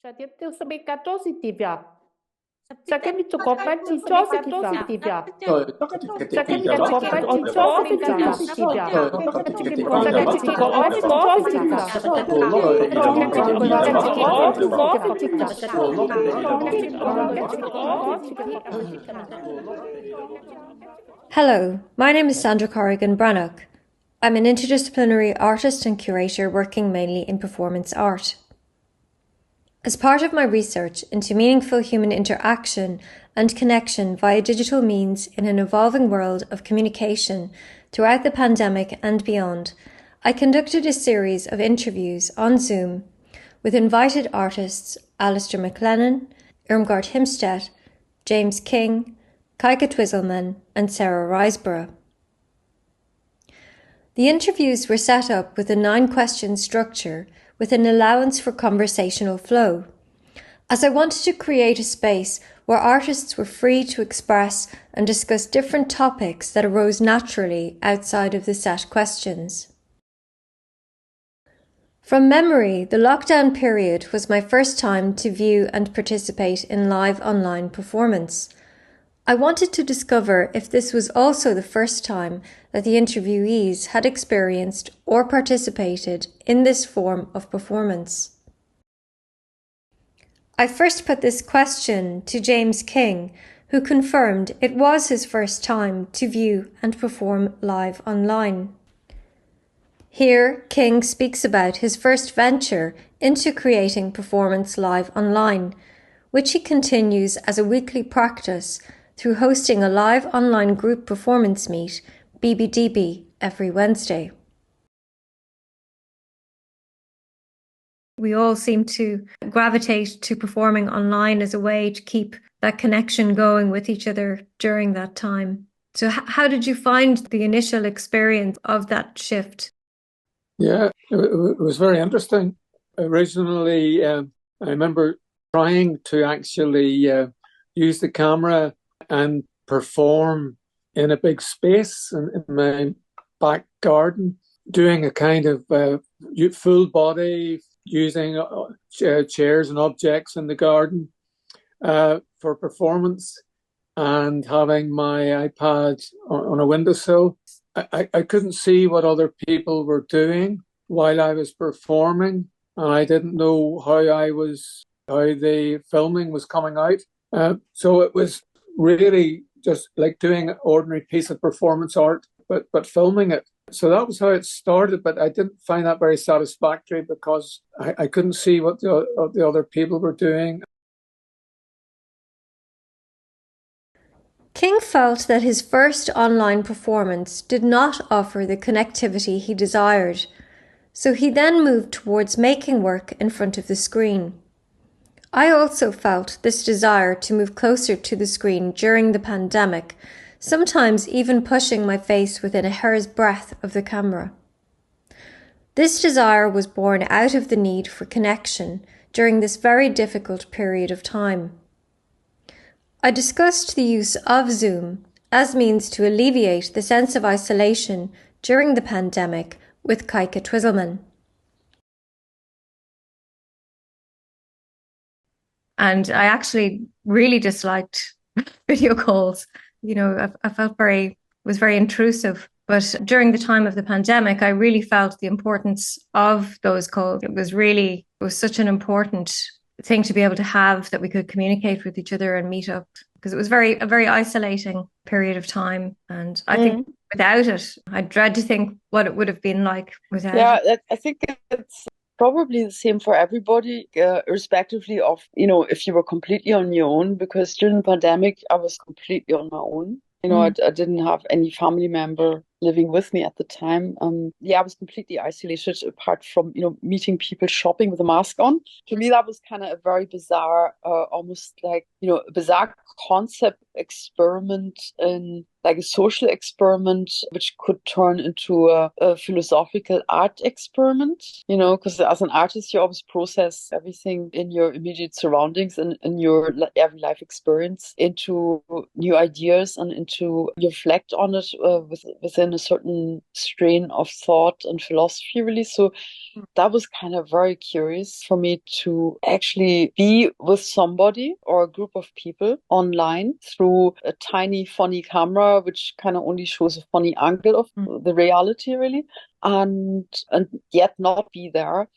Jadi sebagai positif. Sakit itu kopat itu positif. Sakit itu kopat itu Hello, my name is Sandra Corrigan Breathnach. I'm an interdisciplinary artist and curator working mainly in performance art. As part of my research into meaningful human interaction and connection via digital means in an evolving world of communication throughout the pandemic and beyond, I conducted a series of interviews on Zoom with invited artists Alastair MacLennan, Irmgard Himstedt, James King, Keike Twisselmann and Sarah Riseborough. The interviews were set up with a 9-question structure with an allowance for conversational flow, as I wanted to create a space where artists were free to express and discuss different topics that arose naturally outside of the set questions. From memory, the lockdown period was my first time to view and participate in live online performance. I wanted to discover if this was also the first time that the interviewees had experienced or participated in this form of performance. I first put this question to James King, who confirmed it was his first time to view and perform live online. Here, King speaks about his first venture into creating performance live online, which he continues as a weekly practice through hosting a live online group performance meet, BBDB, every Wednesday. We all seem to gravitate to performing online as a way to keep that connection going with each other during that time. So how did you find the initial experience of that shift? Yeah, it was very interesting. Originally, I remember trying to actually use the camera and perform in a big space in my back garden, doing a kind of full body, using chairs and objects in the garden for performance, and having my iPad on a windowsill. I couldn't see what other people were doing while I was performing, and I didn't know how the filming was coming out. So it was really just like doing an ordinary piece of performance art, but filming it. So that was how it started, but I didn't find that very satisfactory because I couldn't see what the other people were doing. King felt that his first online performance did not offer the connectivity he desired, so he then moved towards making work in front of the screen. I also felt this desire to move closer to the screen during the pandemic, sometimes even pushing my face within a hair's breadth of the camera. This desire was born out of the need for connection during this very difficult period of time. I discussed the use of Zoom as means to alleviate the sense of isolation during the pandemic with Keike Twisselmann. And I actually really disliked video calls. You know, I felt was very intrusive. But during the time of the pandemic, I really felt the importance of those calls. It was such an important thing to be able to have, that we could communicate with each other and meet up, because it was a very isolating period of time. And I think without it, I dread to think what it would have been like without it. Yeah, I think it's probably the same for everybody, irrespectively of, if you were completely on your own, because during the pandemic, I was completely on my own. I didn't have any family member living with me at the time. I was completely isolated apart from, meeting people shopping with a mask on. To me, that was kind of a very bizarre, almost like, a bizarre concept experiment in like a social experiment, which could turn into a philosophical art experiment, because as an artist, you always process everything in your immediate surroundings and in your every life experience into new ideas and into you reflect on it within a certain strain of thought and philosophy, really. So that was kind of very curious for me to actually be with somebody or a group of people online through a tiny, funny camera, which kind of only shows a funny angle of the reality, really, and yet not be there.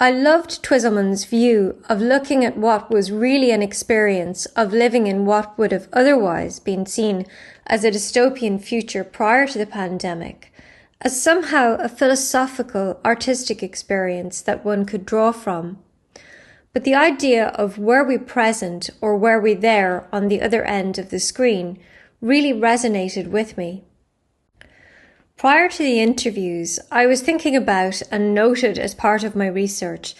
I loved Twisselmann's view of looking at what was really an experience of living in what would have otherwise been seen as a dystopian future prior to the pandemic, as somehow a philosophical, artistic experience that one could draw from. But the idea of were we present or were we there on the other end of the screen really resonated with me. Prior to the interviews, I was thinking about and noted as part of my research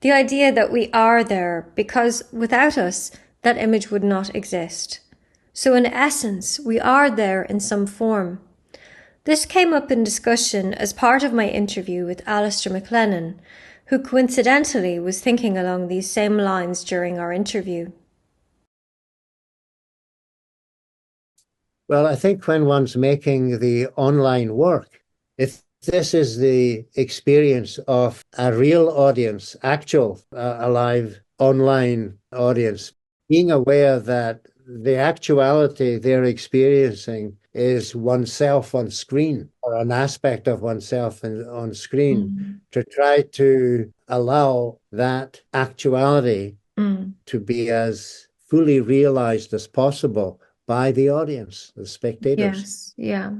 the idea that we are there because without us, that image would not exist. So in essence, we are there in some form. This came up in discussion as part of my interview with Alastair MacLennan, who coincidentally was thinking along these same lines during our interview. Well, I think when one's making the online work, if this is the experience of a real audience, actual, a live online audience, being aware that the actuality they're experiencing is oneself on screen or an aspect of oneself on screen, to try to allow that actuality to be as fully realized as possible by the audience, the spectators. Yes, yeah.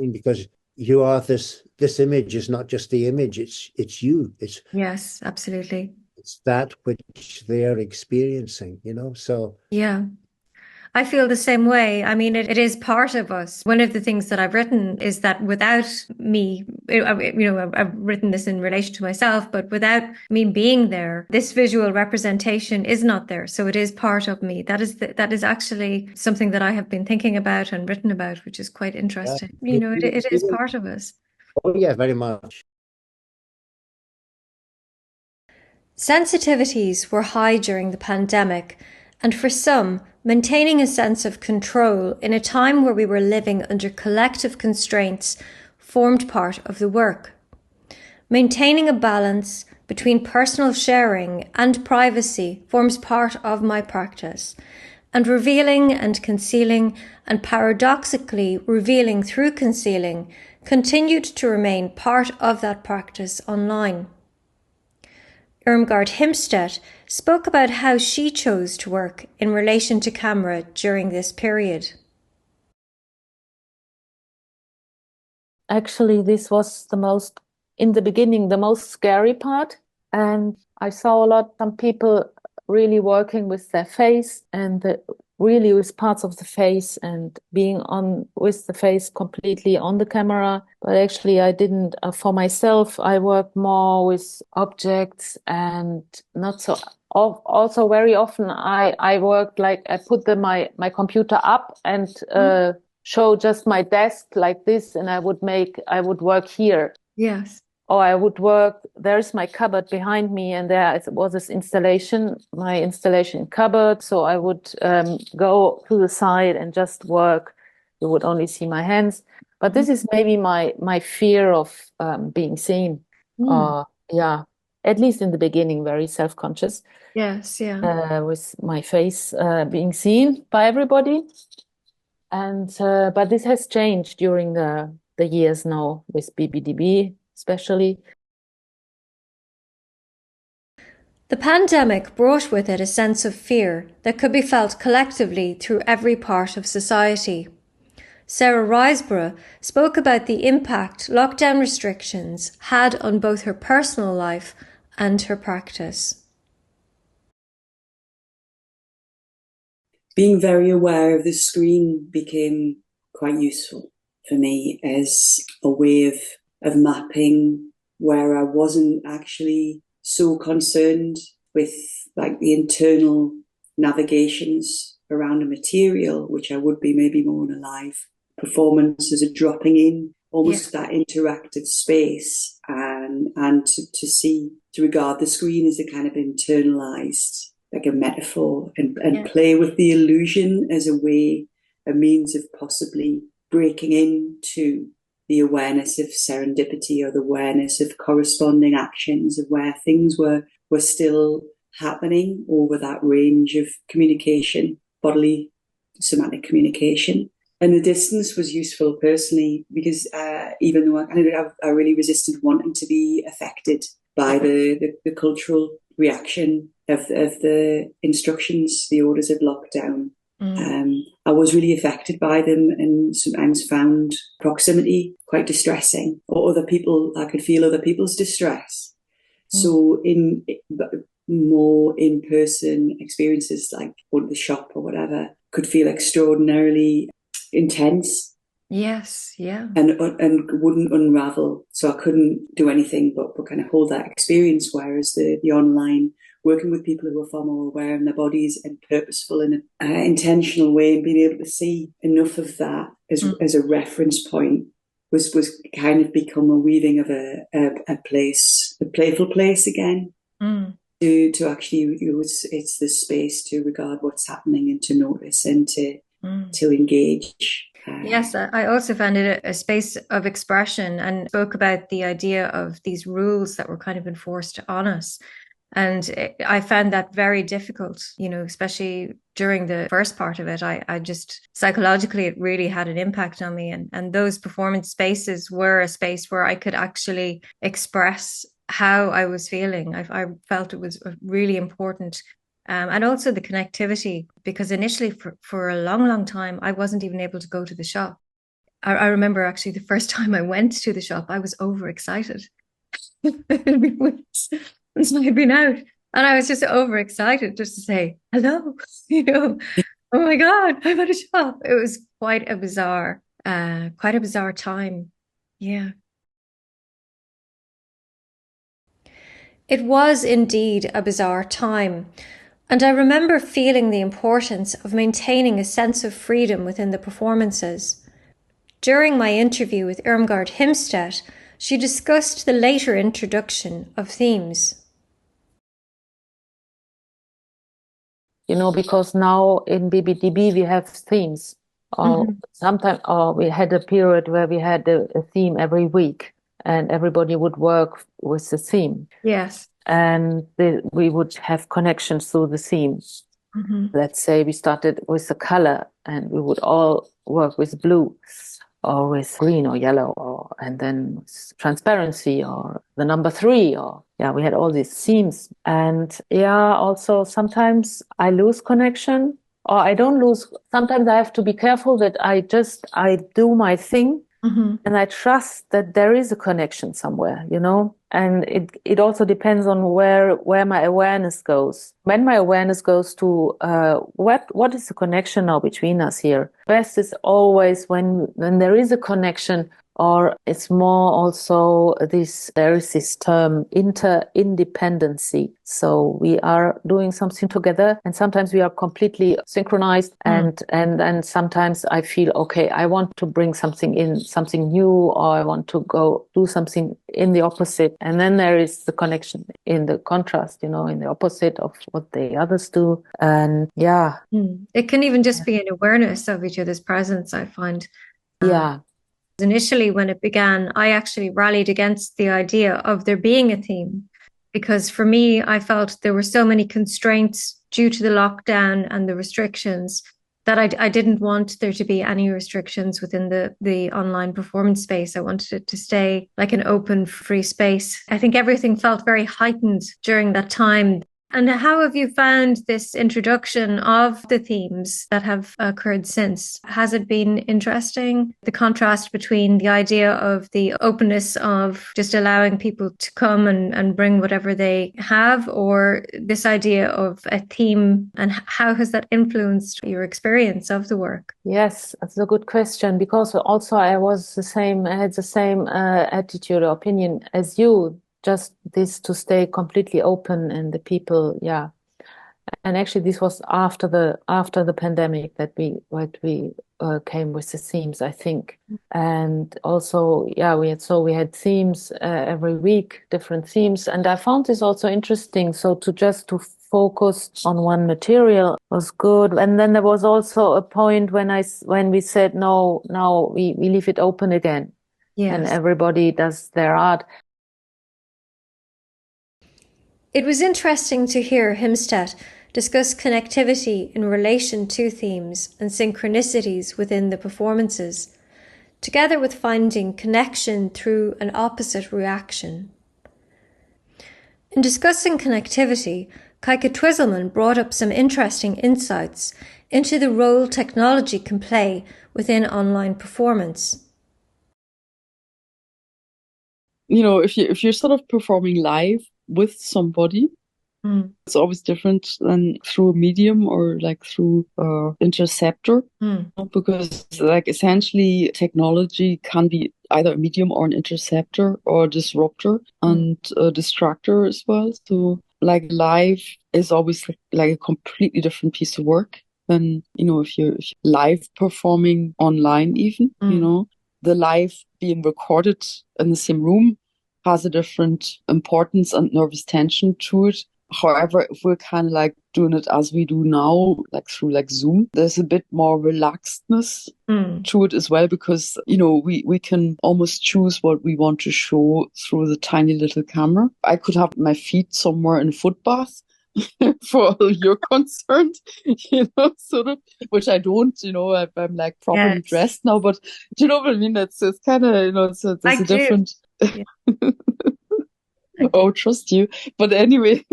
Because you are this image is not just the image, it's you. Yes, absolutely. It's that which they are experiencing, so. Yeah. I feel the same way. I mean, it is part of us. One of the things that I've written is that without me, I've written this in relation to myself, but without me being there, this visual representation is not there. So it is part of me. That is actually something that I have been thinking about and written about, which is quite interesting. Yeah. It is part of us. Oh, yeah, very much. Sensitivities were high during the pandemic, and for some, maintaining a sense of control in a time where we were living under collective constraints formed part of the work. Maintaining a balance between personal sharing and privacy forms part of my practice, and revealing and concealing, and paradoxically revealing through concealing, continued to remain part of that practice online. Irmgard Himstedt spoke about how she chose to work in relation to camera during this period. Actually, this was in the beginning, the most scary part. And I saw some people really working with their face and really with parts of the face and being on with the face completely on the camera. But actually I didn't, for myself, I worked more with objects and not so. Also very often I worked like I put my computer up and show just my desk like this, and I would work here. Yes. Or I would work, there's my cupboard behind me, and there was this my installation cupboard. So I would go to the side and just work. You would only see my hands. But this is maybe my fear of being seen. Yeah, at least in the beginning, very self-conscious. Yes, yeah. With my face being seen by everybody. And but this has changed during the years now with BBDB. Especially. The pandemic brought with it a sense of fear that could be felt collectively through every part of society. Sarah Riseborough spoke about the impact lockdown restrictions had on both her personal life and her practice. Being very aware of the screen became quite useful for me as a way of mapping where I wasn't actually so concerned with like the internal navigations around a material, which I would be maybe more in a live performance as a dropping in, almost that interactive space, and to regard the screen as a kind of internalized, like a metaphor, and play with the illusion as a way a means of possibly breaking into the awareness of serendipity or the awareness of corresponding actions, of where things were still happening over that range of communication, bodily somatic communication. And the distance was useful personally because even though I really resisted wanting to be affected by the cultural reaction of the instructions, the orders of lockdown, I was really affected by them and sometimes found proximity quite distressing, or I could feel other people's distress. So in more in-person experiences, like going to the shop or whatever, could feel extraordinarily intense. Yes, yeah. And wouldn't unravel. So I couldn't do anything but kind of hold that experience, whereas the online, working with people who are far more aware in their bodies and purposeful in an intentional way, and being able to see enough of that as a reference point was kind of become a weaving of a place, a playful place again. To actually, it's the space to regard what's happening and to notice and to engage. Yes, I also found it a space of expression, and spoke about the idea of these rules that were kind of enforced on us. And I found that very difficult, especially during the first part of it. I just, psychologically, it really had an impact on me. And those performance spaces were a space where I could actually express how I was feeling. I felt it was really important. And also the connectivity, because initially for a long, long time, I wasn't even able to go to the shop. I remember actually the first time I went to the shop, I was overexcited. It'd been weeks since I'd been out. And I was just overexcited just to say, hello, oh my God, I'm at a shop. It was quite a bizarre time. Yeah. It was indeed a bizarre time. And I remember feeling the importance of maintaining a sense of freedom within the performances. During my interview with Irmgard Himstedt, she discussed the later introduction of themes. Because now in BBDB we have themes. Sometimes we had a period where we had a theme every week, and everybody would work with the theme. Yes. And we would have connections through the themes. Let's say we started with the color, and we would all work with blue or with green or yellow, and then with transparency or the number 3, we had all these themes. And also sometimes I lose connection, or I don't lose. Sometimes I have to be careful that I do my thing. And I trust that there is a connection somewhere, and it also depends on where my awareness goes. When my awareness goes to what is the connection now between us here? Best is always when there is a connection, or it's more also there is this term interindependency. So we are doing something together, and sometimes we are completely synchronized, and sometimes I feel, okay, I want to bring something in, something new, or I want to go do something in the opposite. And then there is the connection in the contrast, in the opposite of what the others do. And it can even just be an awareness of each other's presence, I find. Initially, when it began, I actually rallied against the idea of there being a theme, because for me, I felt there were so many constraints due to the lockdown and the restrictions that I didn't want there to be any restrictions within the online performance space. I wanted it to stay like an open, free space. I think everything felt very heightened during that time. And how have you found this introduction of the themes that have occurred since? Has it been interesting? The contrast between the idea of the openness of just allowing people to come and bring whatever they have, or this idea of a theme, and how has that influenced your experience of the work? Yes, that's a good question, because also I had the same attitude or opinion as you. Just this to stay completely open, and the people, And actually, this was after the pandemic that we came with the themes, I think. And also, we had themes every week, different themes, and I found this also interesting. So to focused on one material was good. And then there was also a point when we said, no, now we leave it open again. Yes. And everybody does their art. It was interesting to hear Himstedt discuss connectivity in relation to themes and synchronicities within the performances, together with finding connection through an opposite reaction. In discussing connectivity, Keike Twisselmann brought up some interesting insights into the role technology can play within online performance. You know, if you're sort of performing live with somebody, it's always different than through a medium or like through interceptor, because like essentially technology can be either a medium or an interceptor or a disruptor and a distractor as well. So like live is always like a completely different piece of work than, you know, if you're live performing online even, you know, the live being recorded in the same room has a different importance and nervous tension to it. However, if we're kind of like doing it as we do now, like through like Zoom, there's a bit more relaxedness to it as well, because, you know, we can almost choose what we want to show through the tiny little camera. I could have my feet somewhere in a foot bath for all you're concerned, you know, sort of, which I don't, you know, I'm like properly dressed now, but do you know what I mean? It's kind of, you know, there's a different... Oh, trust you. But anyway,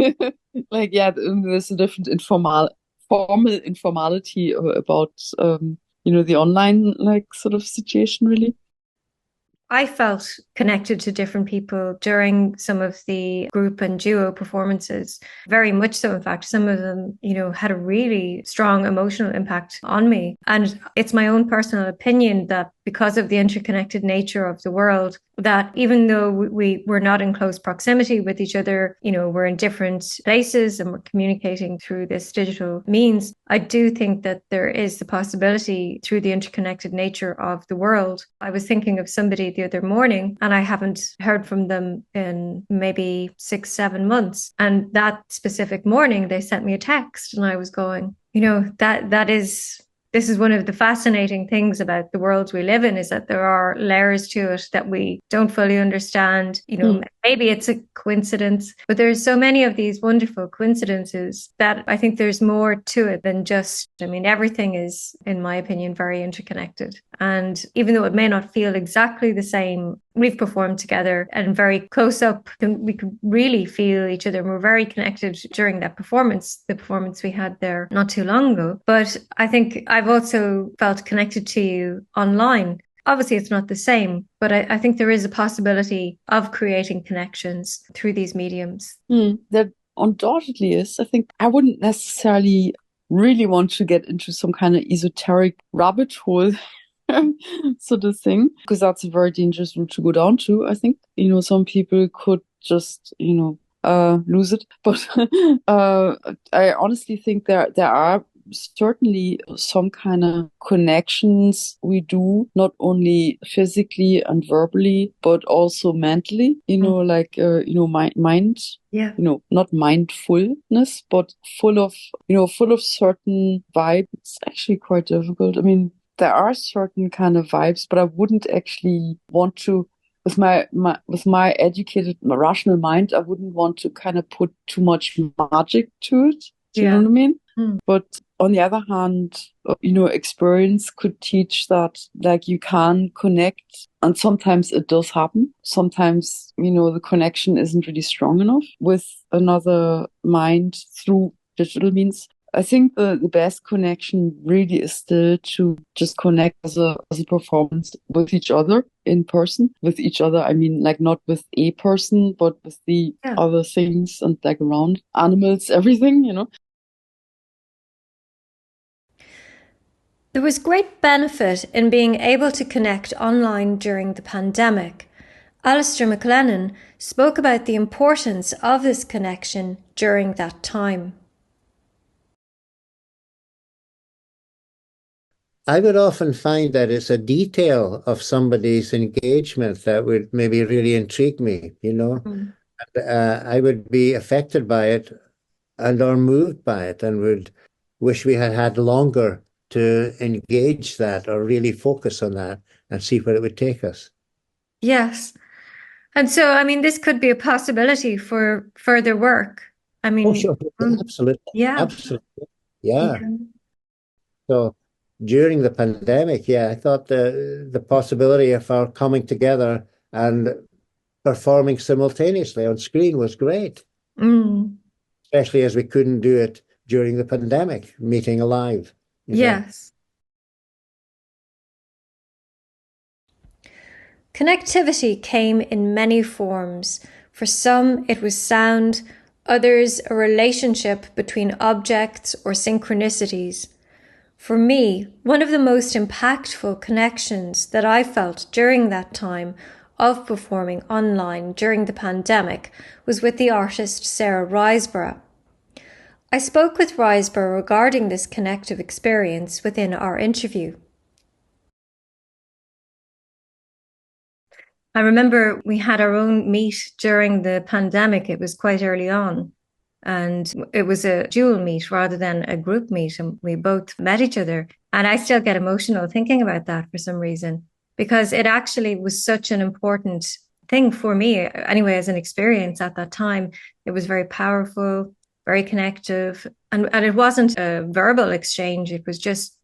like, yeah, there's a different formal informality about, you know, the online, like, sort of situation, really. I felt connected to different people during some of the group and duo performances, very much so. In fact, some of them, you know, had a really strong emotional impact on me. And it's my own personal opinion that because of the interconnected nature of the world, that even though we were not in close proximity with each other, you know, we're in different places and we're communicating through this digital means, I do think that there is the possibility through the interconnected nature of the world. I was thinking of somebody the other morning and I haven't heard from them in maybe 6-7 months. And that specific morning, they sent me a text and I was going, you know, this is one of the fascinating things about the world we live in, is that there are layers to it that we don't fully understand. You know, maybe it's a coincidence, but there's so many of these wonderful coincidences that I think there's more to it than just, I mean, everything is, in my opinion, very interconnected. And even though it may not feel exactly the same, we've performed together and very close up, we could really feel each other. We're very connected during that performance, the performance we had there not too long ago. But I think I've also felt connected to you online. Obviously, it's not the same, but I think there is a possibility of creating connections through these mediums. There undoubtedly is. I think I wouldn't necessarily really want to get into some kind of esoteric rabbit hole sort of thing, because that's a very dangerous route to go down to. I think, you know, some people could just, you know, lose it. But I honestly think there are certainly some kind of connections we do, not only physically and verbally, but also mentally, you know, like, you know, mind, you know, not mindfulness, but full of certain vibes. It's actually quite difficult. I mean, there are certain kind of vibes, but I wouldn't actually want to, with my educated, my rational mind, I wouldn't want to kind of put too much magic to it. Do you know what I mean? But on the other hand, you know, experience could teach that, like, you can connect, and sometimes it does happen. Sometimes, you know, the connection isn't really strong enough with another mind through digital means. I think the best connection really is still to just connect as a performance with each other in person. With each other, I mean, like, not with a person, but with the other things and like around animals, everything, you know. There was great benefit in being able to connect online during the pandemic. Alastair MacLennan spoke about the importance of this connection during that time. I would often find that it's a detail of somebody's engagement that would maybe really intrigue me, you know. I would be affected by it and are moved by it and would wish we had had longer to engage that or really focus on that and see where it would take us. Yes. And so, I mean, this could be a possibility for further work. I mean, Oh, sure. Absolutely. yeah. Absolutely. Yeah. So during the pandemic, I thought the possibility of our coming together and performing simultaneously on screen was great. Especially as we couldn't do it during the pandemic, meeting live. Yes. Connectivity came in many forms. For some, it was sound, others, a relationship between objects or synchronicities. For me, one of the most impactful connections that I felt during that time of performing online during the pandemic was with the artist Sarah Riseborough. I spoke with Riseborough regarding this connective experience within our interview. I remember we had our own meet during the pandemic. It was quite early on, and it was a dual meet rather than a group meet, and we both met each other. And I still get emotional thinking about that for some reason, because it actually was such an important thing for me anyway, as an experience at that time. It was very powerful, very connective, and it wasn't a verbal exchange. It was just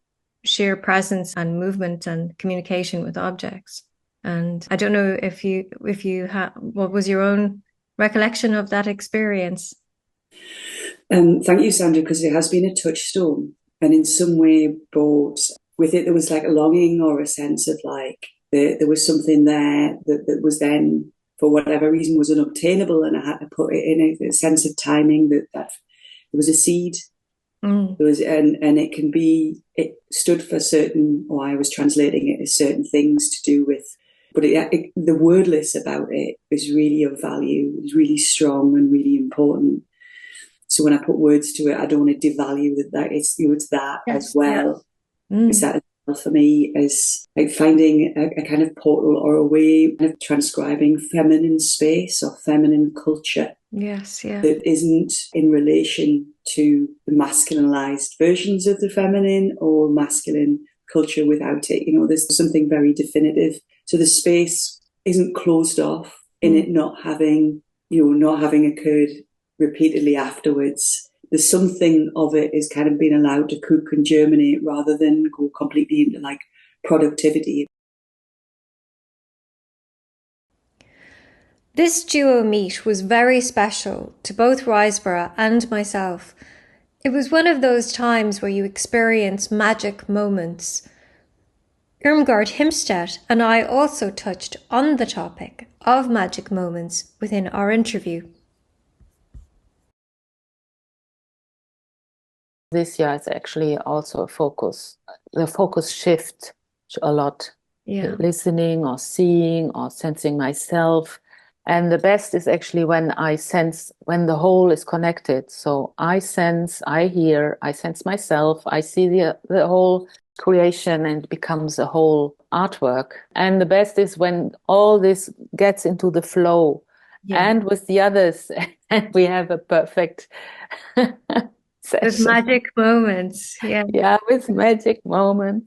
sheer presence and movement and communication with objects. And I don't know if you have, what was your own recollection of that experience? Thank you, Sandra, because it has been a touchstone, and in some way brought with it, there was like a longing or a sense of like there was something there that was then, for whatever reason, was unobtainable, and I had to put it in a sense of timing that there was a seed. There was, and it stood for certain, or I was translating it as certain things to do with. But the wordless about it is really of value, is really strong and really important. So when I put words to it, I don't want to devalue that it's that as well. It's that for me as like finding a kind of portal or a way of transcribing feminine space or feminine culture. Yes, yeah. That isn't in relation to the masculinized versions of the feminine or masculine culture without it. There's something very definitive. So the space isn't closed off in it not having occurred repeatedly afterwards. There's something of it is kind of being allowed to cook and germinate rather than go completely into like productivity. This duo meet was very special to both Riseborough and myself. It was one of those times where you experience magic moments. Irmgard Himstedt and I also touched on the topic of magic moments within our interview. This year it's actually also the focus shift a lot. Yeah. Listening or seeing or sensing myself. And the best is actually when the whole is connected. So I sense, I hear, I sense myself, I see the whole creation and it becomes a whole artwork. And the best is when all this gets into the flow and with the others, and we have a perfect session. With magic moments. Yeah. Yeah, with magic moments.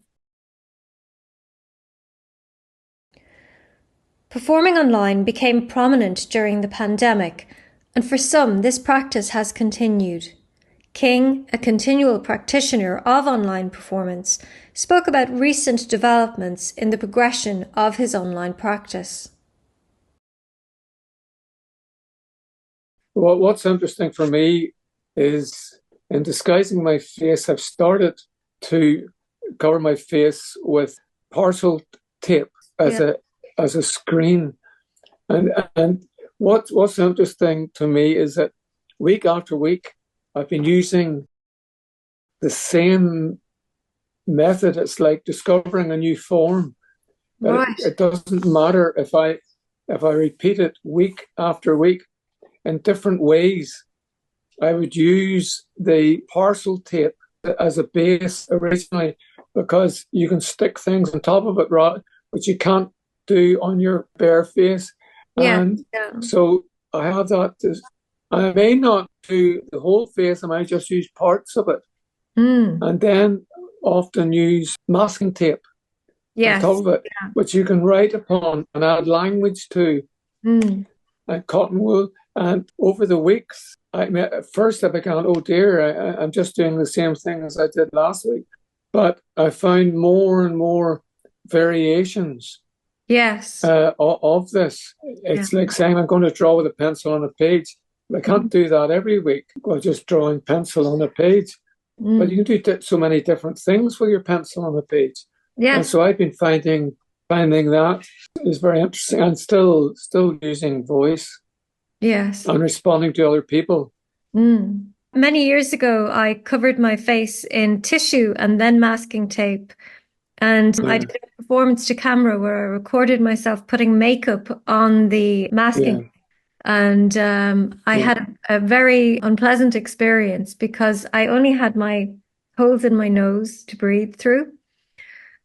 Performing online became prominent during the pandemic, and for some this practice has continued. King, a continual practitioner of online performance, spoke about recent developments in the progression of his online practice. Well, what's interesting for me is in disguising my face, I've started to cover my face with parcel tape as a screen. And what's interesting to me is that week after week, I've been using the same method. It's like discovering a new form. Right. It doesn't matter if I repeat it week after week in different ways. I would use the parcel tape as a base originally because you can stick things on top of it, which you can't do on your bare face. Yeah. And so I have that I may not do the whole face, I might just use parts of it. And then often use masking tape on top of it, which you can write upon and add language to, and cotton wool. And over the weeks, at first I began, oh dear, I'm just doing the same thing as I did last week. But I found more and more variations of this. It's like saying I'm going to draw with a pencil on a page. I can't do that every week while just drawing pencil on a page. But you can do so many different things with your pencil on a page. And so I've been finding that is very interesting, and still using voice. Yes. And responding to other people. Many years ago, I covered my face in tissue and then masking tape. And I did a performance to camera where I recorded myself putting makeup on the masking. And I had a very unpleasant experience because I only had my holes in my nose to breathe through.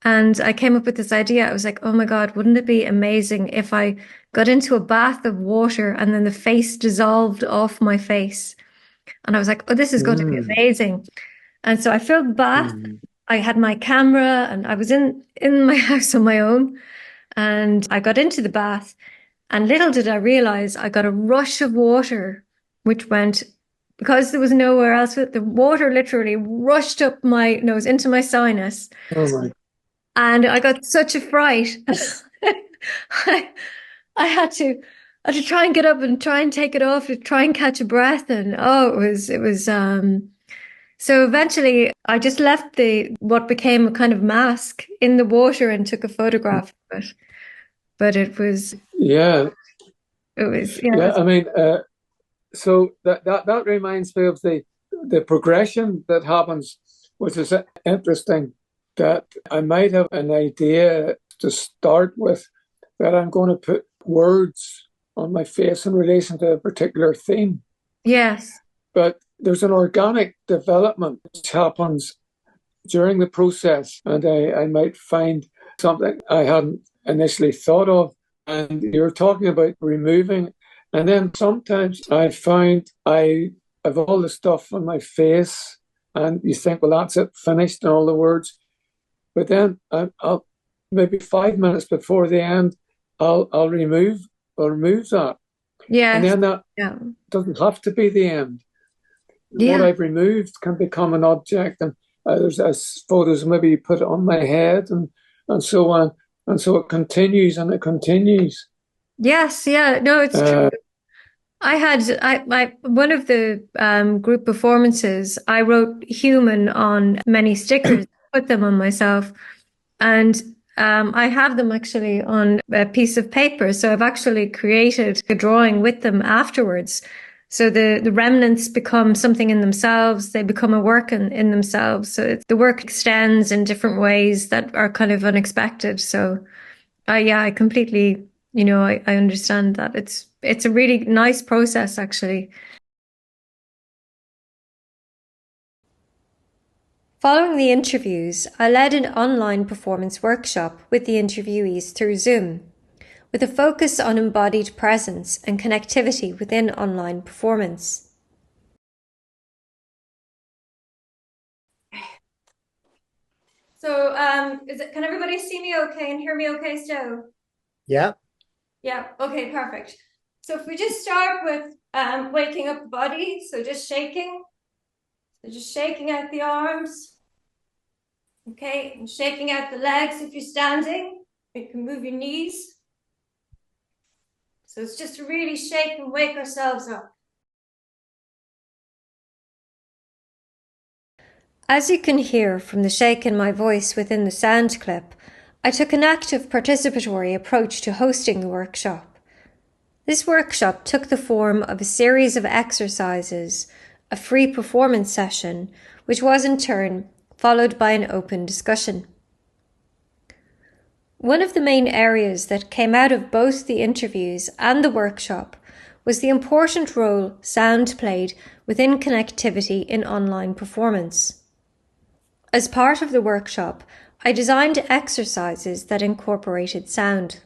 And I came up with this idea. I was like, oh my God, wouldn't it be amazing if I got into a bath of water and then the face dissolved off my face? And I was like, oh, this is going to be amazing. And so I filled the bath. I had my camera and I was in my house on my own. And I got into the bath. And little did I realize I got a rush of water, which went, because there was nowhere else, the water literally rushed up my nose into my sinus. Oh my. And I got such a fright. I had to try and get up and try and take it off, to try and catch a breath. And it was so eventually I just left what became a kind of mask in the water and took a photograph of it. But it was I mean, so that reminds me of the progression that happens, which is interesting. That I might have an idea to start with, that I'm going to put words on my face in relation to a particular theme. Yes. But there's an organic development which happens during the process, and I might find something I hadn't initially thought of. And you're talking about removing, and then sometimes I find I have all the stuff on my face, and you think, well, that's it, finished, and all the words. But then I'll maybe 5 minutes before the end, I'll remove that. Yeah. And then that doesn't have to be the end. What I've removed can become an object, and there's photos maybe you put it on my head and so on. And so it continues and it continues. Yes, no, it's true. I one of the group performances, I wrote human on many stickers, put them on myself, and I have them actually on a piece of paper. So I've actually created a drawing with them afterwards. So the remnants become something in themselves. They become a work in themselves. So the work extends in different ways that are kind of unexpected. So I completely, I understand that. It's a really nice process, actually. Following the interviews, I led an online performance workshop with the interviewees through Zoom, with a focus on embodied presence and connectivity within online performance. So, can everybody see me okay and hear me okay still? Yeah. Yeah, okay, perfect. So if we just start with waking up the body, so just shaking. So just shaking out the arms. Okay, and shaking out the legs if you're standing. You can move your knees. So it's just to really shake and wake ourselves up. As you can hear from the shake in my voice within the sound clip, I took an active participatory approach to hosting the workshop. This workshop took the form of a series of exercises, a free performance session, which was in turn followed by an open discussion. One of the main areas that came out of both the interviews and the workshop was the important role sound played within connectivity in online performance. As part of the workshop, I designed exercises that incorporated sound.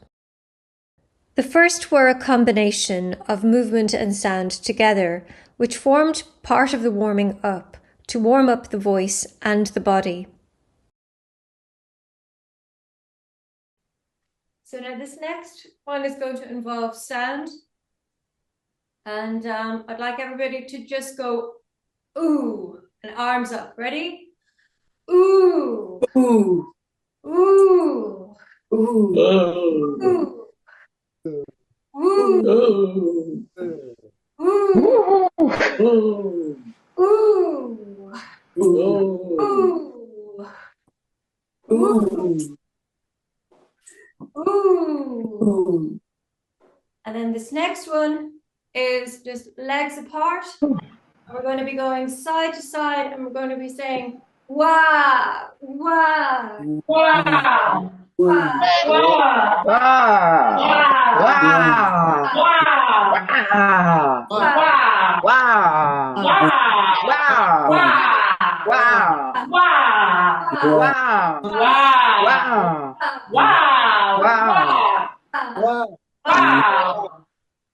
The first were a combination of movement and sound together, which formed part of the warming up, to warm up the voice and the body. So now this next one is going to involve sound. And I'd like everybody to just go, ooh, and arms up. Ready? Ooh. Ooh. Ooh. Ooh. Ooh. Ooh. Ooh. Ooh. Ooh. Ooh. Ooh. Ooh. Ooh. Ooh. And then this next one is just legs apart. And we're going to be going side to side and we're going to be saying, wow, wow, wow, wow, wow, wow,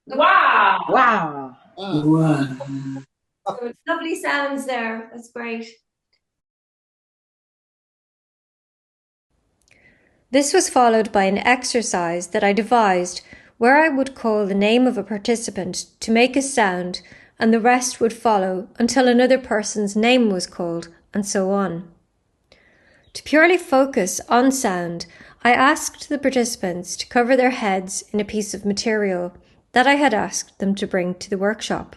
wow, wow, So it's lovely sounds there. That's great. This was followed by an exercise that I devised where I would call the name of a participant to make a sound and the rest would follow until another person's name was called, and so on. To purely focus on sound, I asked the participants to cover their heads in a piece of material that I had asked them to bring to the workshop.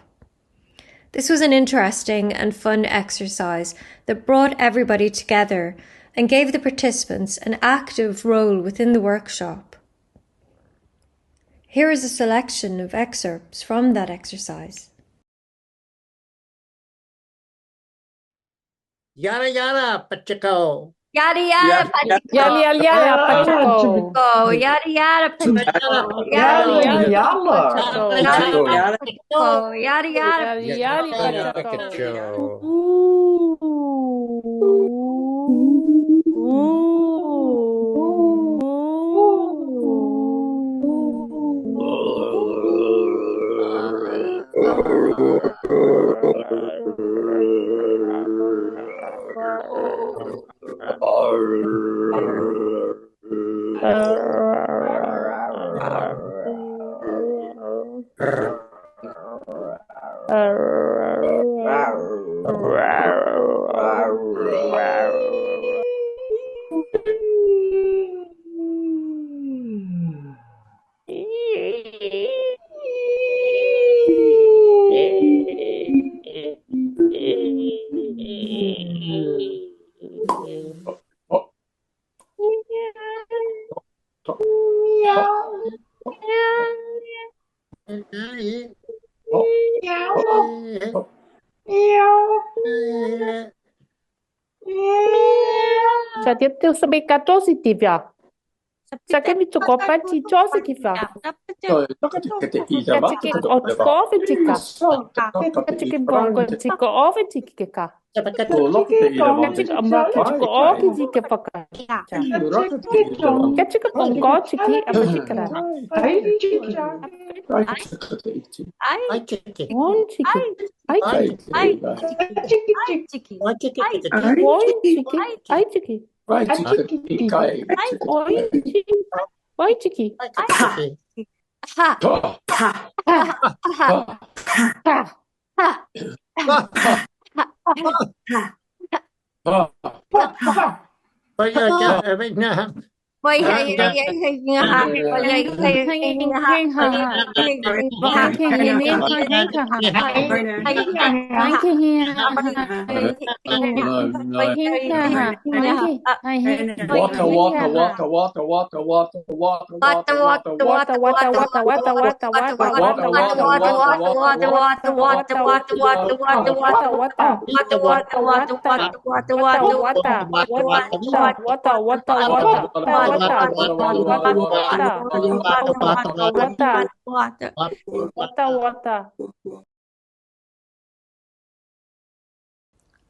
This was an interesting and fun exercise that brought everybody together and gave the participants an active role within the workshop. Here is a selection of excerpts from that exercise. Yada yada, Pachiko. Yada yada pachiko. Yada yada pachiko. Yada yada pachiko. Yada Yada yada pachiko. pachiko. Yada yada Yada pachiko. Sa tieto sabi ka positive ya. Sa kemi to kopati positive ya. Katiki otskovitika. Katiki bongo tiko ovitika. Katiki amakitiko ovitike paka. Katiki bongo tiki amakikara. I chicken. One tiki. I tiki. One tiki. I tiki. Why tiki?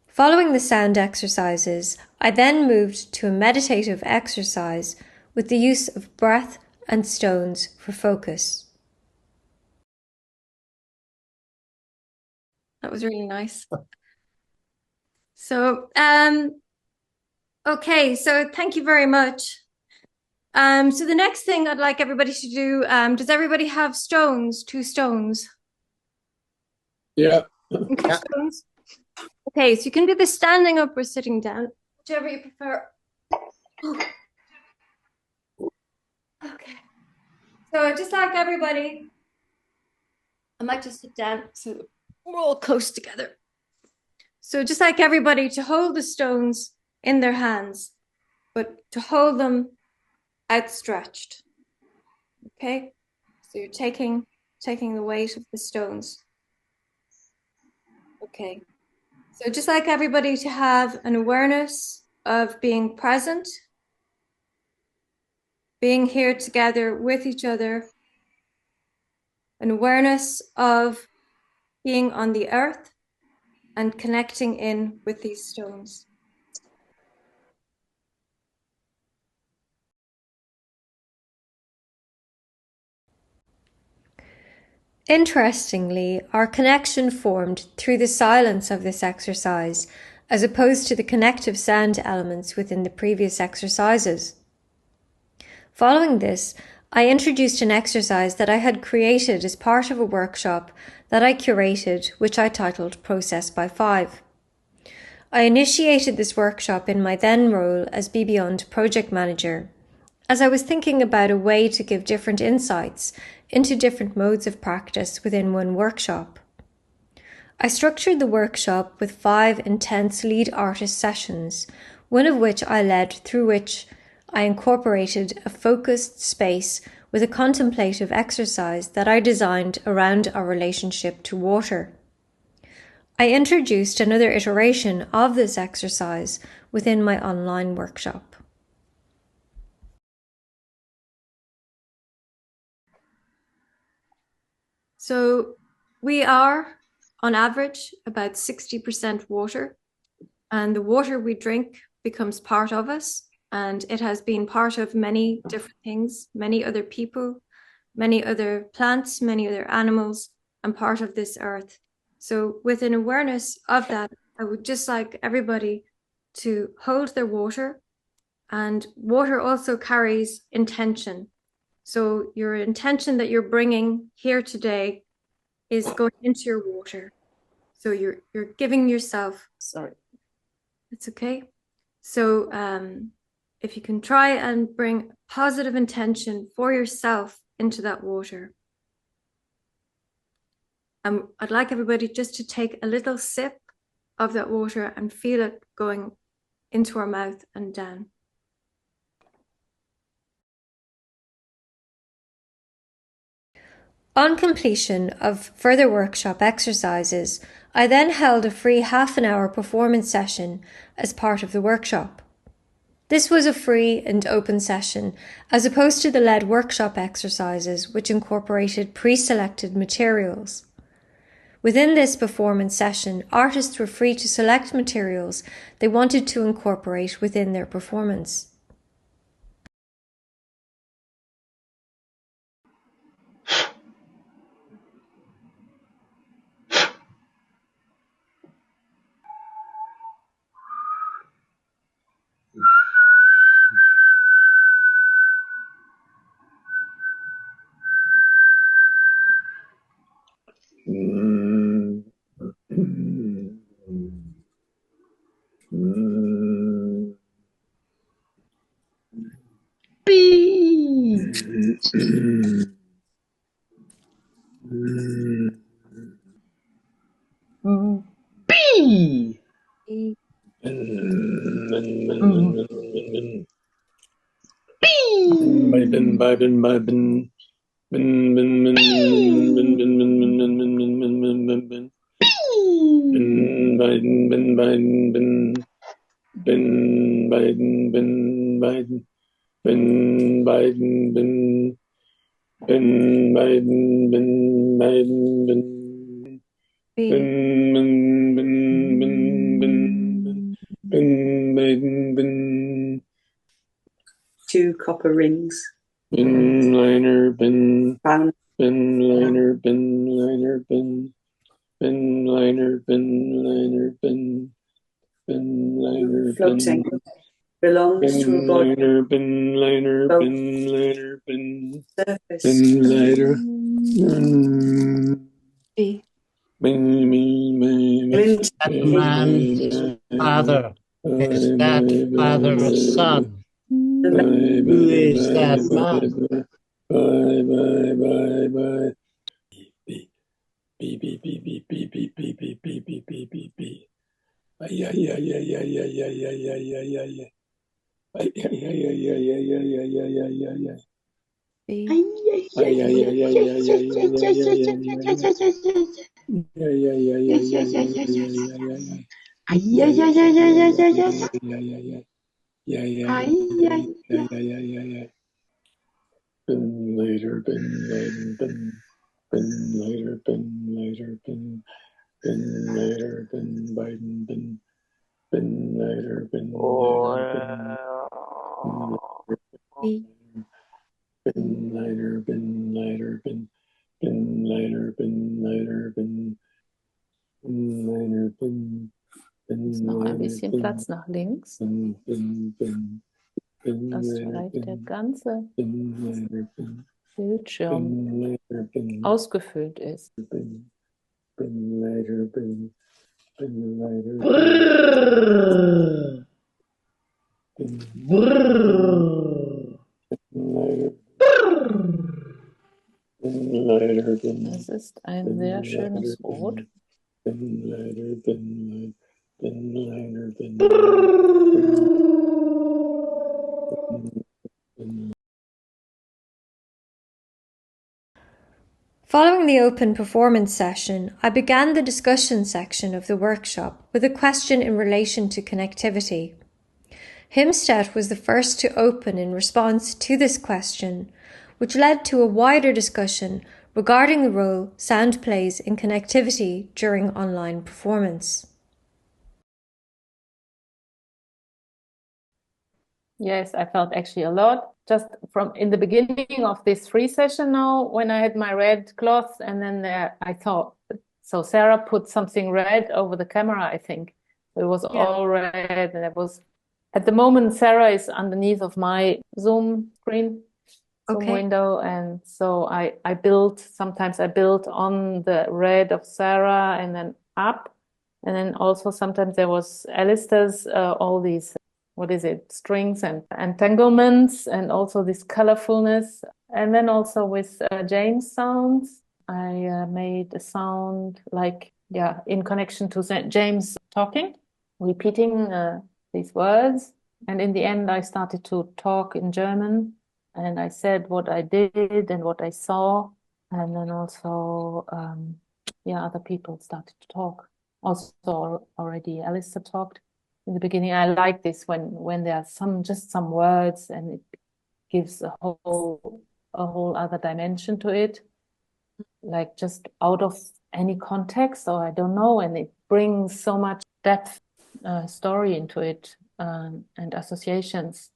Following the sound exercises, I then moved to a meditative exercise with the use of breath and stones for focus. That was really nice. So, okay, so thank you very much. So the next thing I'd like everybody to do, does everybody have stones, 2 stones? Yeah. Okay, stones. Okay, so you can do this standing up or sitting down, whichever you prefer. Okay, so I'd just like everybody, I might just sit down so we're all close together. So just like everybody to hold the stones in their hands, but to hold them outstretched. Okay, so you're taking the weight of the stones. Okay, so just like everybody to have an awareness of being present, being here together with each other, an awareness of being on the earth and connecting in with these stones. Interestingly, our connection formed through the silence of this exercise, as opposed to the connective sound elements within the previous exercises. Following this, I introduced an exercise that I had created as part of a workshop that I curated, which I titled Process by 5. I initiated this workshop in my then role as Be Beyond project manager, as I was thinking about a way to give different insights into different modes of practice within one workshop. I structured the workshop with 5 intense lead artist sessions, one of which I led, through which I incorporated a focused space with a contemplative exercise that I designed around our relationship to water. I introduced another iteration of this exercise within my online workshop. So we are, on average, about 60% water, and the water we drink becomes part of us, and it has been part of many different things, many other people, many other plants, many other animals, and part of this earth. So with an awareness of that, I would just like everybody to hold their water, and water also carries intention. So your intention that you're bringing here today is going into your water. So you're giving yourself, sorry, it's okay. So if you can try and bring positive intention for yourself into that water. I'd like everybody just to take a little sip of that water and feel it going into our mouth and down. On completion of further workshop exercises, I then held a free half-an-hour performance session as part of the workshop. This was a free and open session, as opposed to the led workshop exercises, which incorporated pre-selected materials. Within this performance session, artists were free to select materials they wanted to incorporate within their performance. Two copper rings. Bin liner, bin Bound. liner, bin liner, bin liner, bin liner, bin liner, Floating. bin Belongs to a body. liner, bin liner, Boat. bin liner, bin Surface. liner. B. That man's father. Is that father a son? Who is that man? Bye, bye, bye, bye. Beep, beep, beep, beep, beep, beep, beep, beep, beep, beep, beep, beep, beep. Ay, ay, ay, ay, ay, ay, ay, ay, ay, ay, ay, ay. Ay, ay, ay, ay, ay, ay, ay, ay, ay, ay, ay, ay. B. Ay, ay, ay, ay, ay, ay, ay, ay, ay, ay, ay, ay. Ay, ay, ay, ay, ay, ay, ay, ay, ay, ay. Ay, ay, ay, ay, ay, ay, ay, ay. Yeah, yeah, Ay, yeah, ay, yeah, yeah, yeah, yeah, yeah. Been later, been later, been later, been later, been later, been Biden, been later, been later, B. been later, been later, been later, been later, been later, been Ist noch ein bisschen Platz nach links, dass vielleicht der ganze Bildschirm ausgefüllt ist. Das ist ein sehr schönes Wort. Following the open performance session, I began the discussion section of the workshop with a question in relation to connectivity. Himstedt was the first to open in response to this question, which led to a wider discussion regarding the role sound plays in connectivity during online performance. Yes, I felt actually a lot just from in the beginning of this free session now when I had my red cloth and then I thought, so Sarah put something red over the camera, I think. It was all red and it was, at the moment, Sarah is underneath of my Zoom screen, Zoom window. And so sometimes I build on the red of Sarah and then up. And then also sometimes there was Alastair's, all these strings and entanglements and also this colorfulness. And then also with James sounds, I made a sound like, in connection to James talking, repeating these words. And in the end, I started to talk in German and I said what I did and what I saw. And then also, other people started to talk. Also already Alastair talked. In the beginning, I like this when there are just some words and it gives a whole other dimension to it, like just out of any context, or I don't know, and it brings so much depth, story into it, and associations.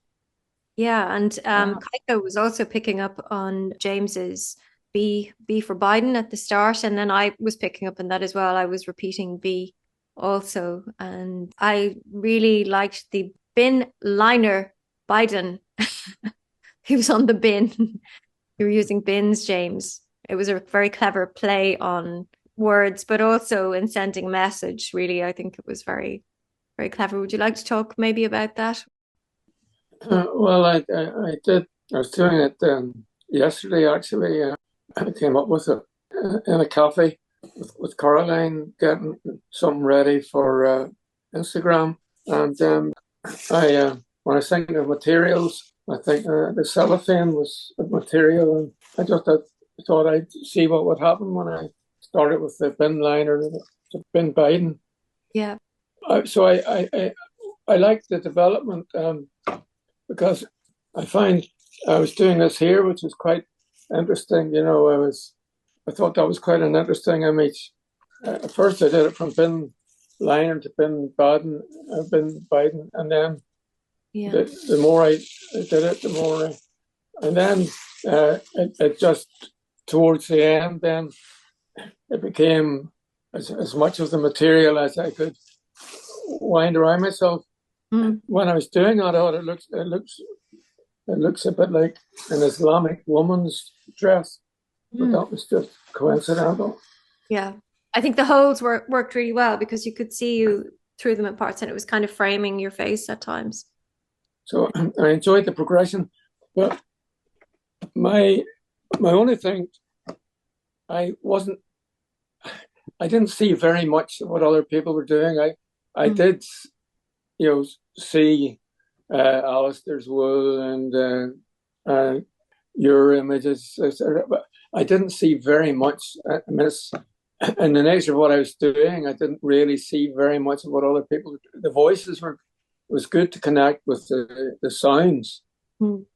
Yeah, and Keike was also picking up on James's B for Biden at the start, and then I was picking up on that as well. I was repeating B also, and I really liked the bin liner Biden. He was on the bin. You were using bins, James. It was a very clever play on words, but also in sending a message. Really, I think it was very, very clever. Would you like to talk maybe about that? Well, I did. I was doing it yesterday, actually. I came up with it in a cafe with Corrigan, getting something ready for Instagram. And when I think of materials, I think the cellophane was a material. And I just thought I'd see what would happen when I started with the bin liner, the bin Biden. Yeah. So I like the development because I find I was doing this here, which was quite interesting. You know, I thought that was quite an interesting image. At first, I did it from bin liner to bin Biden, and then the more I did it, the more And then it just, towards the end, then it became as much of the material as I could wind around myself. When I was doing that, I thought it looks a bit like an Islamic woman's dress, but that was just coincidental. Yeah, I think the holes worked really well because you could see you through them in parts, and it was kind of framing your face at times. So I enjoyed the progression, but my only thing, I didn't see very much of what other people were doing. I did, see Alastair's wool and your images, but I didn't see very much. I mean, in the nature of what I was doing, I didn't really see very much of what other people were doing. The voices was good to connect with the sounds. Well,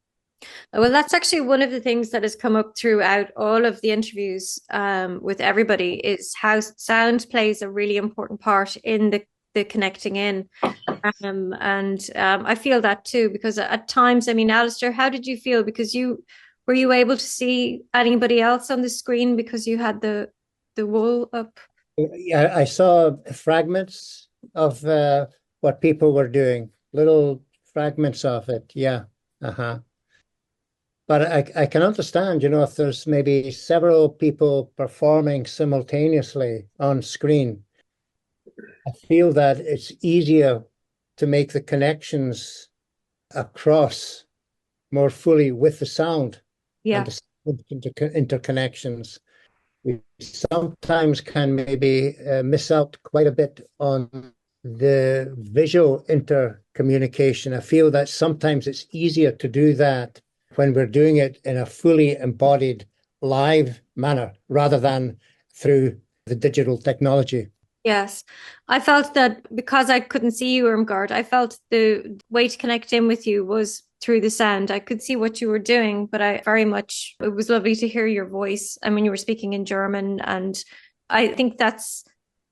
that's actually one of the things that has come up throughout all of the interviews with everybody, is how sound plays a really important part in the connecting in. I feel that too, because at times, I mean, Alastair, how did you feel? Because were you able to see anybody else on the screen because you had the wool up? Yeah, I saw fragments of what people were doing, little fragments of it. Yeah. But I can understand, if there's maybe several people performing simultaneously on screen, I feel that it's easier to make the connections across more fully with the sound. Yeah. And the interconnections. We sometimes can maybe miss out quite a bit on the visual intercommunication. I feel that sometimes it's easier to do that when we're doing it in a fully embodied live manner rather than through the digital technology. Yes. I felt that because I couldn't see you, Irmgard, I felt the way to connect in with you was through the sound. I could see what you were doing, but it was lovely to hear your voice. I mean, you were speaking in German, and I think that's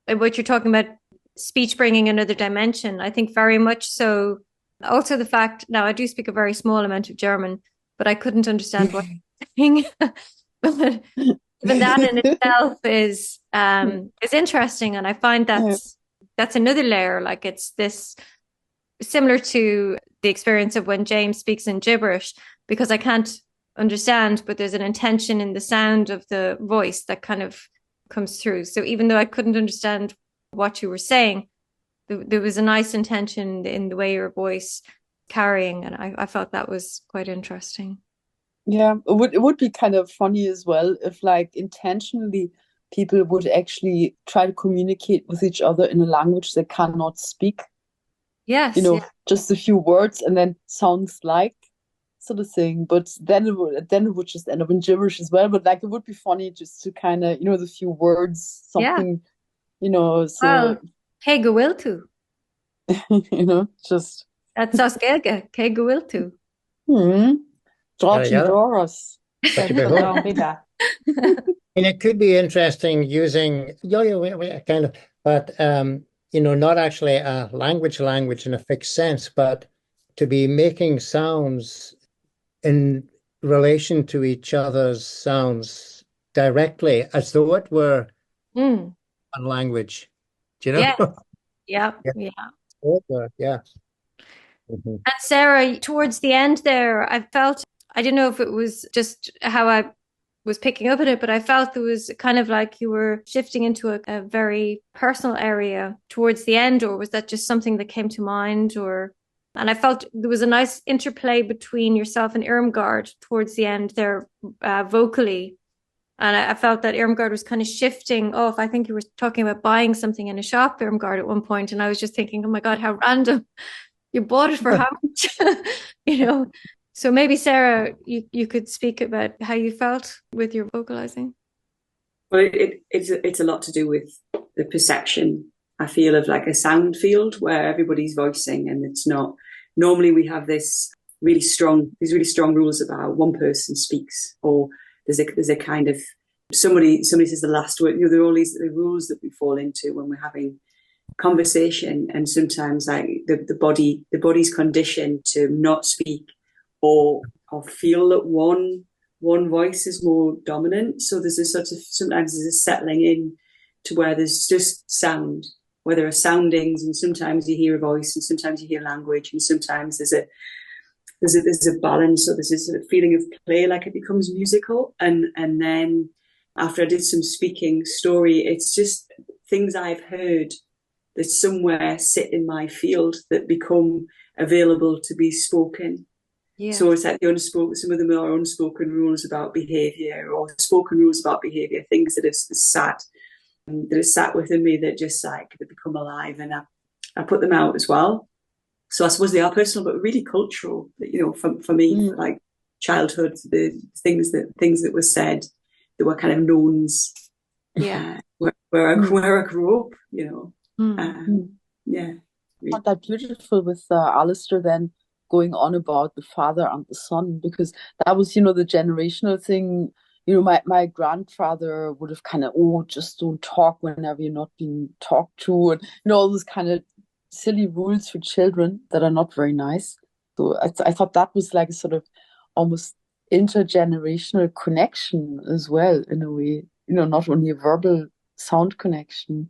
what you're talking about, speech bringing another dimension. I think very much so. Also the fact, now I do speak a very small amount of German, but I couldn't understand what you were saying. But even that in itself is interesting, and I find that's another layer. Like, it's this similar to the experience of when James speaks in gibberish, because I can't understand, but there's an intention in the sound of the voice that kind of comes through. So even though I couldn't understand what you were saying, there was a nice intention in the way your voice carrying, and I felt that was quite interesting. Yeah, it would be kind of funny as well if, like, intentionally people would actually try to communicate with each other in a language they cannot speak. Yes. Just a few words and then sounds like sort of thing. But then it would just end up in gibberish as well. But like, it would be funny just to kind of, the few words, something, so. Well, Keike will to. Just. That's us Keike. Keike will to. Doras. And it could be interesting using kind of, but not actually a language in a fixed sense, but to be making sounds in relation to each other's sounds directly, as though it were one language. Do you know? Yeah. Yeah. And Sarah, towards the end there, I felt, I didn't know if it was just how I was picking up at it, but I felt there was kind of like you were shifting into a very personal area towards the end, or was that just something that came to mind? And I felt there was a nice interplay between yourself and Irmgard towards the end there, vocally. And I felt that Irmgard was kind of shifting off. I think you were talking about buying something in a shop, Irmgard, at one point, and I was just thinking, oh my God, how random. You bought it for how much? So maybe, Sarah, you could speak about how you felt with your vocalizing. Well, it's a lot to do with the perception, I feel, of like a sound field where everybody's voicing, and it's not. Normally we have these really strong rules about one person speaks, or there's a kind of somebody says the last word. There are all these rules that we fall into when we're having conversation, and sometimes like the body's conditioned to not speak or feel that one voice is more dominant. So there's a sort of, sometimes there's a settling in to where there's just sound, where there are soundings, and sometimes you hear a voice, and sometimes you hear language, and sometimes there's a balance. So there's this sort of feeling of play, like it becomes musical. And then after I did some speaking story, it's just things I've heard that somewhere sit in my field that become available to be spoken. Yeah. So it's like the unspoken, some of them are unspoken rules about behaviour, or spoken rules about behaviour, things that have sat within me that just like they become alive, and I put them out as well. So I suppose they are personal, but really cultural. You know, for me, like childhood, the things that were said, that were kind of knowns. Yeah, where I grew up. You know, yeah. Not that beautiful with Alastair then going on about the father and the son, because that was, you know, the generational thing. You know, my grandfather would have kind of, just don't talk whenever you're not being talked to, and you know, all those kind of silly rules for children that are not very nice. So I thought that was like a sort of almost intergenerational connection as well, in a way. You know, not only a verbal sound connection,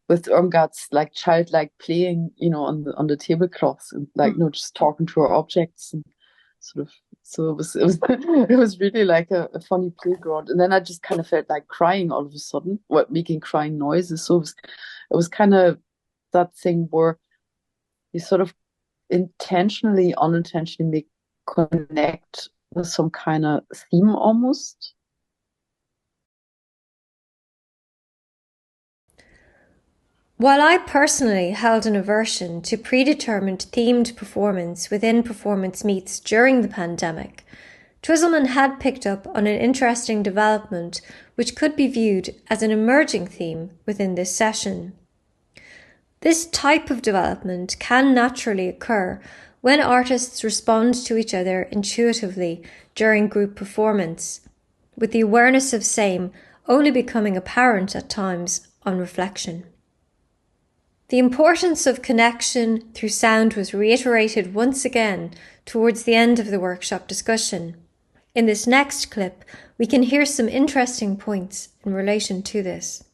with Irmgard's like childlike playing, you know, on the tablecloth, and like, you know, just talking to her objects, and sort of. So it was it was really like a funny playground. And then I just kind of felt like crying all of a sudden, making crying noises. So it was kind of that thing where you sort of intentionally, unintentionally connect with some kind of theme almost. While I personally held an aversion to predetermined themed performance within performance meets during the pandemic, Twisselmann had picked up on an interesting development which could be viewed as an emerging theme within this session. This type of development can naturally occur when artists respond to each other intuitively during group performance, with the awareness of same only becoming apparent at times on reflection. The importance of connection through sound was reiterated once again towards the end of the workshop discussion. In this next clip, we can hear some interesting points in relation to this.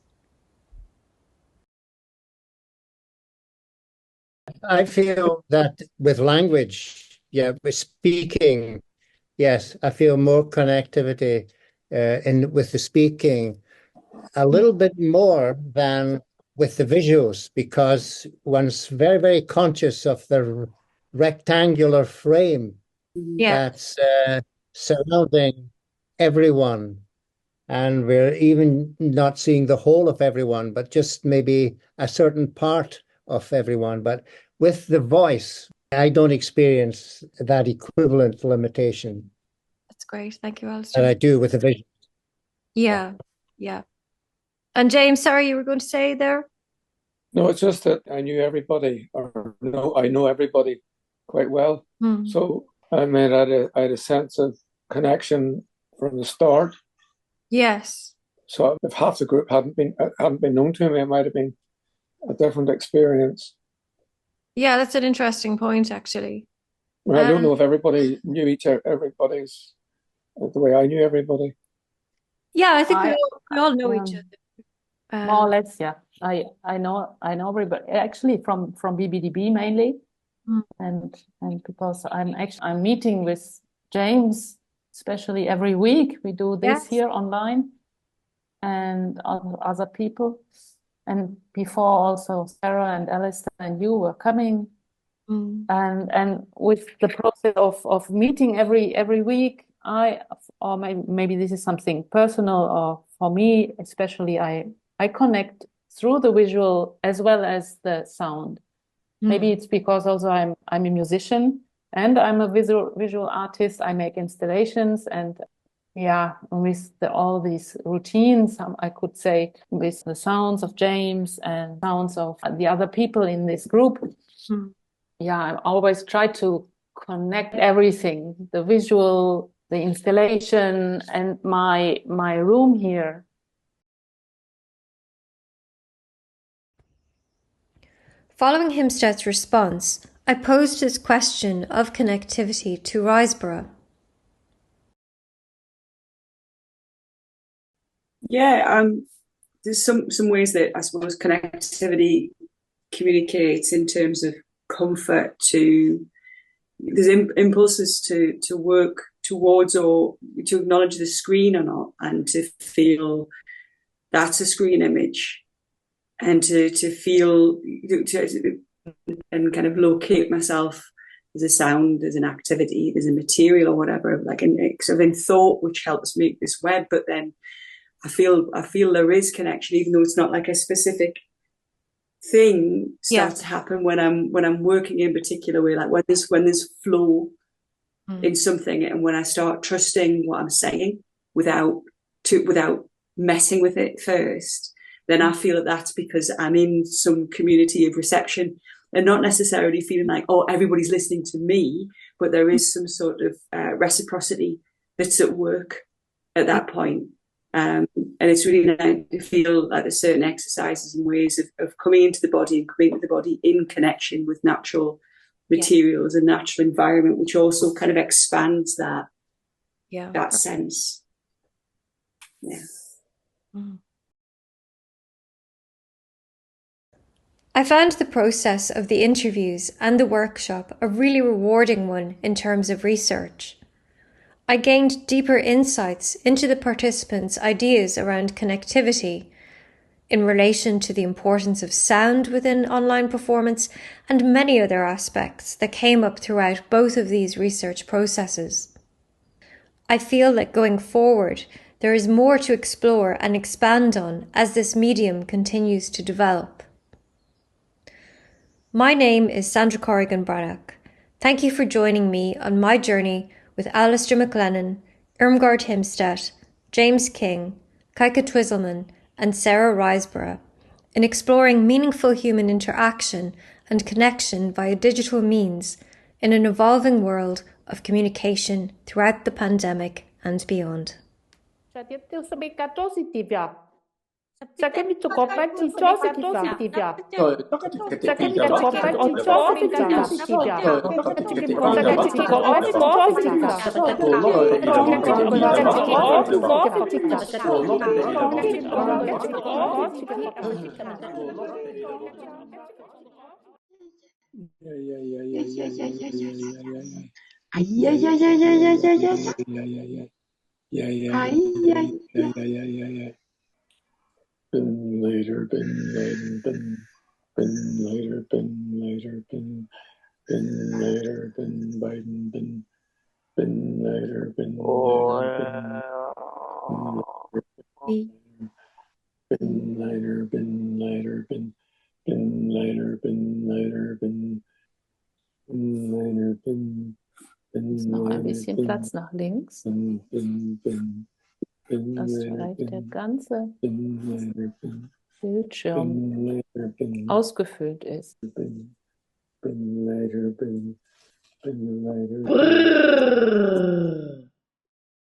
I feel that with language, with speaking, yes, I feel more connectivity with the speaking, a little bit more than with the visuals, because one's very, very conscious of the rectangular frame that's surrounding everyone. And we're even not seeing the whole of everyone, but just maybe a certain part of everyone. But with the voice, I don't experience that equivalent limitation. That's great. Thank you, Alastair. That I do with the vision. Yeah. And James, sorry, you were going to say there? No, it's just that I knew everybody, or no, I know everybody quite well. So I mean, I had a sense of connection from the start. Yes. So if half the group hadn't been known to me, it might have been a different experience. Yeah, that's an interesting point, actually. I don't know if everybody knew everybody's the way I knew everybody. Yeah, I think we all know each other. More or less, yeah. I know everybody, actually from BBDB mainly, and because I'm meeting with James, especially every week. We do this here online, and other people, and before also Sarah and Alastair and you were coming, and with the process of meeting every week, or maybe this is something personal, or for me especially, I connect through the visual as well as the sound. Maybe it's because also I'm a musician and I'm a visual artist. I make installations, and with all these routines, I could say, with the sounds of James and sounds of the other people in this group. I always try to connect everything, the visual, the installation, and my room here. Following Himstedt's response, I posed this question of connectivity to Riseborough. Yeah, there's some ways that I suppose connectivity communicates in terms of comfort to there's impulses to work towards or to acknowledge the screen or not, and to feel that's a screen image, and to feel and kind of locate myself. There's a sound, there's an activity, there's a material or whatever, like sort of in thought, which helps make this web. But then I feel there is connection, even though it's not like a specific thing starts to happen when I'm working in a particular way, like when there's flow in something, and when I start trusting what I'm saying without messing with it first, then I feel that's because I'm in some community of reception, and not necessarily feeling like, oh, everybody's listening to me, but there is some sort of reciprocity that's at work at that point. And it's really nice to feel like there's certain exercises and ways of coming into the body and coming into the body in connection with natural materials and natural environment, which also kind of expands that sense. Yeah. I found the process of the interviews and the workshop a really rewarding one in terms of research. I gained deeper insights into the participants' ideas around connectivity in relation to the importance of sound within online performance and many other aspects that came up throughout both of these research processes. I feel that going forward, there is more to explore and expand on as this medium continues to develop. My name is Sandra Corrigan Breathnach. Thank you for joining me on my journey with Alastair MacLennan, Irmgard Himstedt, James King, Keike Twisselmann and Sarah Riseborough in exploring meaningful human interaction and connection via digital means in an evolving world of communication throughout the pandemic and beyond. Bin later, bin later, bin later, bin later, bin later, bin Biden, bin later, bin later, bin later, bin later, bin later, bin later, bin. Ist noch ein bisschen Platz nach links, dass vielleicht der ganze Bildschirm ausgefüllt ist.